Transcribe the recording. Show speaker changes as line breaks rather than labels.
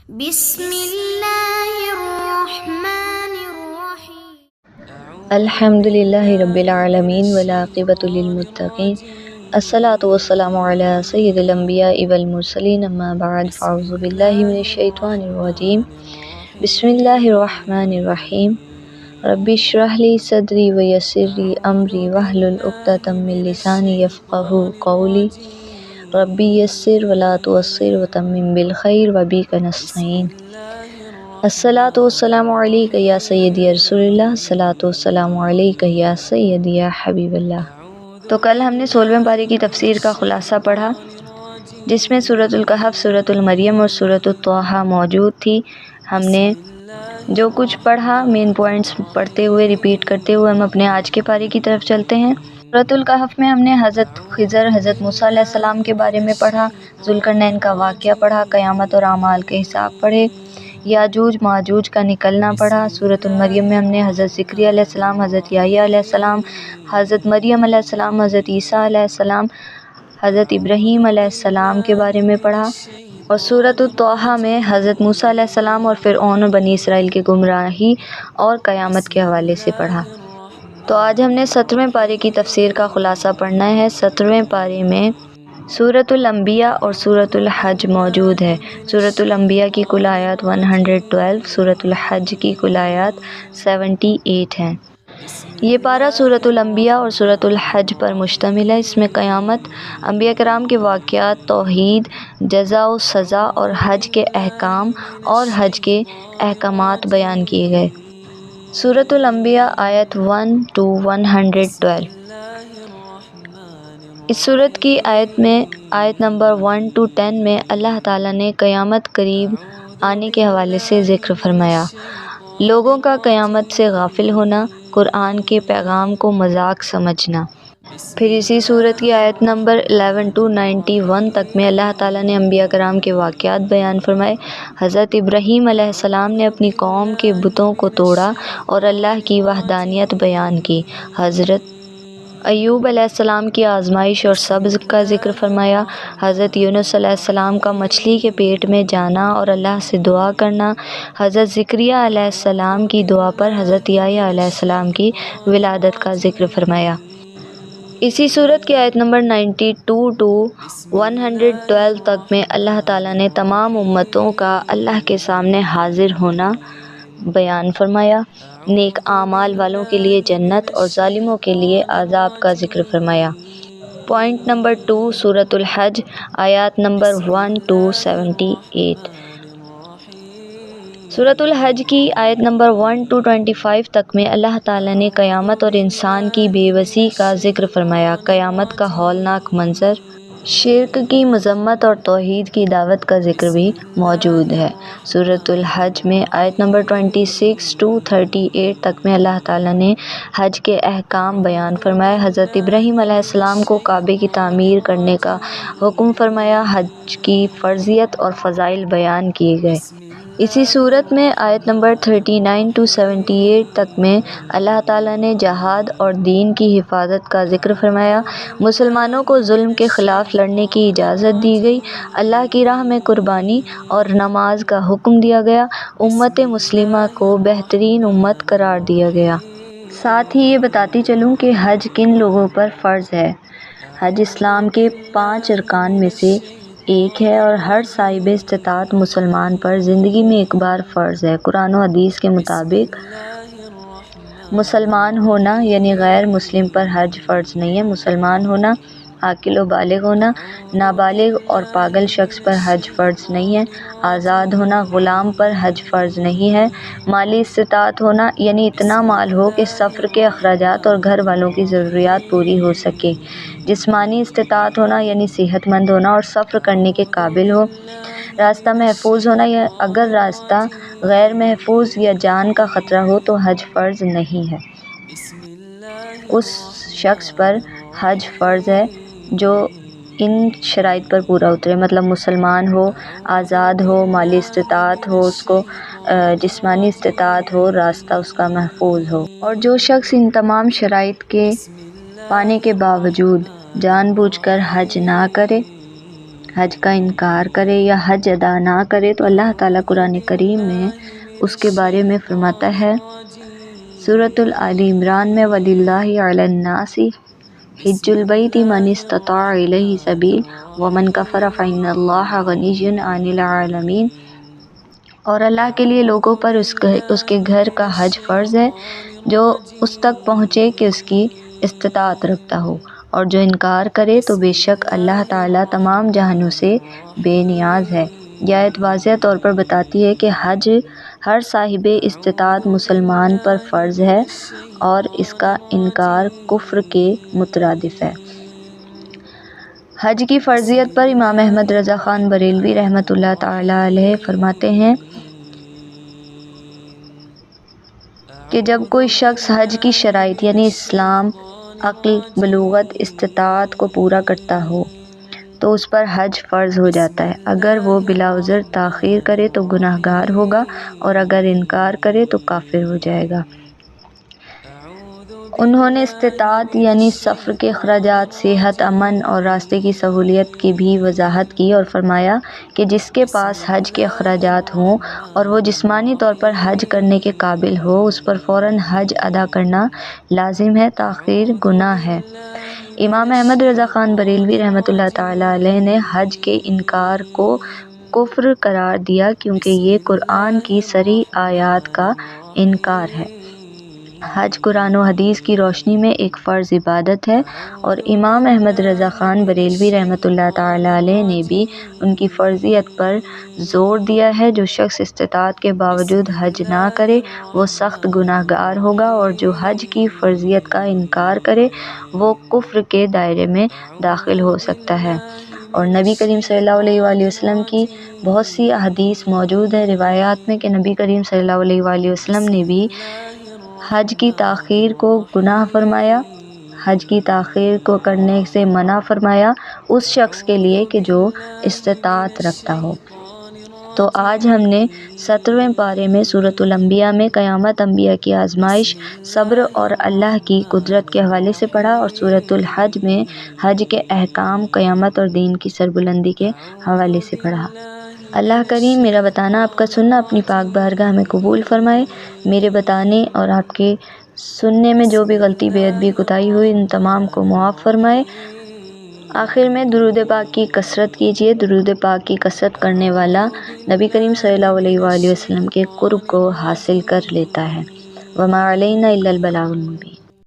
بسم اللہ الرحمن الرحیم
الحمد للہ رب العالمین والعاقبۃ للمتقین الصلاۃ والسلام علی سید الانبیاء والمرسلین اما بعد فاعوذ باللہ من الشیطان الرجیم بسم اللہ الرحمن الرحیم رب اشرح لی صدری ویسر لی امری واحلل عقدۃ من لسانی یفقہوا قولی ربی یسر ولا تعسر وتمم بالخیر وبک نستعین الصلاۃ والسلام علیک یا سیدی یا رسول اللہ، الصلاۃ والسلام علیک یا سیدی یا حبیب اللہ۔ تو کل ہم نے 16ویں پارے کی تفسیر کا خلاصہ پڑھا، جس میں سورۃ الکہف، سورۃ المریم اور سورۃ الطٰہٰ موجود تھی۔ ہم نے جو کچھ پڑھا مین پوائنٹس پڑھتے ہوئے ریپیٹ کرتے ہوئے ہم اپنے آج کے پارے کی طرف چلتے ہیں۔ سورۃ الکہف میں ہم نے حضرت خضر، حضرت موسیٰ علیہ السلام کے بارے میں پڑھا، ذوالقرنین کا واقعہ پڑھا، قیامت اور اعمال کے حساب پڑھے، یاجوج ماجوج کا نکلنا پڑھا۔ سورۃ المریم میں ہم نے حضرت زکریا علیہ السلام، حضرت یحییٰ علیہ السلام، حضرت مریم علیہ السلام، حضرت عیسیٰ علیہ السلام، حضرت ابراہیم علیہ السلام کے بارے میں پڑھا، اور سورۃ الطٰہٰ میں حضرت موسیٰ علیہ السلام اور فرعون اور بنی اسرائیل کی گمراہی اور قیامت کے حوالے سے پڑھا۔ تو آج ہم نے 17ویں پارے کی تفسیر کا خلاصہ پڑھنا ہے۔ 17ویں پارے میں سورۃ الانبیاء اور سورۃ الحج موجود ہے۔ سورۃ الانبیاء کی کل آیات 112، سورۃ الحج کی کل آیات 78 ہیں۔ یہ پارہ سورۃ الانبیاء اور سورۃ الحج پر مشتمل ہے۔ اس میں قیامت، انبیاء کرام کے واقعات، توحید، جزا و سزا اور حج کے احکام اور حج کے احکامات بیان کیے گئے۔ سورۃ الانبیاء آیت 1 to 112۔ اس سورت کی آیت نمبر 1 to 10 میں اللہ تعالیٰ نے قیامت قریب آنے کے حوالے سے ذکر فرمایا، لوگوں کا قیامت سے غافل ہونا، قرآن کے پیغام کو مذاق سمجھنا۔ پھر اسی سورت کی آیت نمبر 11 to 91 تک میں اللہ تعالیٰ نے انبیاء کرام کے واقعات بیان فرمائے۔ حضرت ابراہیم علیہ السلام نے اپنی قوم کے بتوں کو توڑا اور اللہ کی وحدانیت بیان کی۔ حضرت ایوب علیہ السلام کی آزمائش اور صبر کا ذکر فرمایا۔ حضرت یونس علیہ السلام کا مچھلی کے پیٹ میں جانا اور اللہ سے دعا کرنا۔ حضرت زکریا علیہ السلام کی دعا پر حضرت یحییٰ علیہ السلام کی ولادت کا ذکر فرمایا۔ اسی سورت کی آیت نمبر 92 to 112 تک میں اللہ تعالیٰ نے تمام امتوں کا اللہ کے سامنے حاضر ہونا بیان فرمایا، نیک اعمال والوں کے لیے جنت اور ظالموں کے لیے عذاب کا ذکر فرمایا۔ پوائنٹ نمبر 2، سورۃ الحج، آیات نمبر 1 to 78۔ سورۃ الحج کی آیت نمبر 1 to 25 تک میں اللہ تعالیٰ نے قیامت اور انسان کی بے بسی کا ذکر فرمایا، قیامت کا ہولناک منظر، شرک کی مذمت اور توحید کی دعوت کا ذکر بھی موجود ہے۔ سورۃ الحج میں آیت نمبر 26 to 38 تک میں اللہ تعالیٰ نے حج کے احکام بیان فرمائے، حضرت ابراہیم علیہ السلام کو کعبے کی تعمیر کرنے کا حکم فرمایا، حج کی فرضیت اور فضائل بیان کیے گئے۔ اسی صورت میں آیت نمبر 39 to 78 تک میں اللہ تعالیٰ نے جہاد اور دین کی حفاظت کا ذکر فرمایا، مسلمانوں کو ظلم کے خلاف لڑنے کی اجازت دی گئی، اللہ کی راہ میں قربانی اور نماز کا حکم دیا گیا، امت مسلمہ کو بہترین امت قرار دیا گیا۔ ساتھ ہی یہ بتاتی چلوں کہ حج کن لوگوں پر فرض ہے۔ حج اسلام کے 5 ارکان میں سے ایک ہے اور ہر صاحب استطاعت مسلمان پر زندگی میں ایک بار فرض ہے۔ قرآن و حدیث کے مطابق مسلمان ہونا یعنی غیر مسلم پر حج فرض نہیں ہے۔ مسلمان ہونا، عاقل و بالغ ہونا، نابالغ اور پاگل شخص پر حج فرض نہیں ہے۔ آزاد ہونا، غلام پر حج فرض نہیں ہے۔ مالی استطاعت ہونا یعنی اتنا مال ہو کہ سفر کے اخراجات اور گھر والوں کی ضروریات پوری ہو سکے۔ جسمانی استطاعت ہونا یعنی صحت مند ہونا اور سفر کرنے کے قابل ہو۔ راستہ محفوظ ہونا، یا اگر راستہ غیر محفوظ یا جان کا خطرہ ہو تو حج فرض نہیں ہے۔ اس شخص پر حج فرض ہے جو ان شرائط پر پورا اترے، مطلب مسلمان ہو، آزاد ہو، مالی استطاعت ہو اس کو، جسمانی استطاعت ہو، راستہ اس کا محفوظ ہو۔ اور جو شخص ان تمام شرائط کے پانے کے باوجود جان بوجھ کر حج نہ کرے حج کا انکار کرے یا حج ادا نہ کرے تو اللہ تعالیٰ قرآن کریم میں اس کے بارے میں فرماتا ہے سورۃ آل عمران میں وَلِلَّهِ عَلَى النَّاسِ حِجُّ الْبَيْتِ مَنِ اسْتَطَاعَ إِلَيْهِ سَبِيلًا وَمَنْ كَفَرَ فَإِنَّ اللَّهَ غَنِيٌّ عَنِ الْعَالَمِينَ، اور اللہ کے لیے لوگوں پر اس کے گھر کا حج فرض ہے جو اس تک پہنچے کہ اس کی استطاعت رکھتا ہو، اور جو انکار کرے تو بے شک اللہ تعالیٰ تمام جہانوں سے بے نیاز ہے۔ یہ آیت واضح طور پر بتاتی ہے کہ حج ہر صاحب استطاعت مسلمان پر فرض ہے اور اس کا انکار کفر کے مترادف ہے۔ حج کی فرضیت پر امام احمد رضا خان بریلوی رحمۃ اللہ تعالی علیہ فرماتے ہیں کہ جب کوئی شخص حج کی شرائط یعنی اسلام، عقل، بلوغت، استطاعت کو پورا کرتا ہو تو اس پر حج فرض ہو جاتا ہے۔ اگر وہ بلا عذر تاخیر کرے تو گناہ گار ہوگا، اور اگر انکار کرے تو کافر ہو جائے گا۔ انہوں نے استطاعت یعنی سفر کے اخراجات، صحت، امن اور راستے کی سہولیت کی بھی وضاحت کی اور فرمایا کہ جس کے پاس حج کے اخراجات ہوں اور وہ جسمانی طور پر حج کرنے کے قابل ہو اس پر فوراً حج ادا کرنا لازم ہے، تاخیر گناہ ہے۔ امام احمد رضا خان بریلوی رحمۃ اللہ تعالی علیہ نے حج کے انکار کو کفر قرار دیا کیونکہ یہ قرآن کی صریح آیات کا انکار ہے۔ حج قرآن و حدیث کی روشنی میں ایک فرض عبادت ہے، اور امام احمد رضا خان بریلوی رحمۃ اللہ تعالی علیہ نے بھی ان کی فرضیت پر زور دیا ہے۔ جو شخص استطاعت کے باوجود حج نہ کرے وہ سخت گناہ گار ہوگا، اور جو حج کی فرضیت کا انکار کرے وہ کفر کے دائرے میں داخل ہو سکتا ہے۔ اور نبی کریم صلی اللہ علیہ وآلہ وسلم کی بہت سی احادیث موجود ہیں روایات میں کہ نبی کریم صلی اللہ علیہ وآلہ وسلم نے بھی حج کی تاخیر کو گناہ فرمایا، حج کی تاخیر کو کرنے سے منع فرمایا اس شخص کے لیے کہ جو استطاعت رکھتا ہو۔ تو آج ہم نے 17ویں پارے میں سورۃ الانبیاء میں قیامت، انبیاء کی آزمائش، صبر اور اللہ کی قدرت کے حوالے سے پڑھا، اور سورۃ الحج میں حج کے احکام، قیامت اور دین کی سربلندی کے حوالے سے پڑھا۔ اللہ کریم میرا بتانا، آپ کا سننا اپنی پاک بارگاہ میں قبول فرمائے۔ میرے بتانے اور آپ کے سننے میں جو بھی غلطی، بے ادبی، کوتاہی ہوئی ان تمام کو معاف فرمائے۔ آخر میں درود پاک کی کثرت کیجیے۔ درود پاک کی کثرت کرنے والا نبی کریم صلی اللہ علیہ وآلہ وسلم کے قرب کو حاصل کر لیتا ہے۔ وما علینا الا البلاغ المبین۔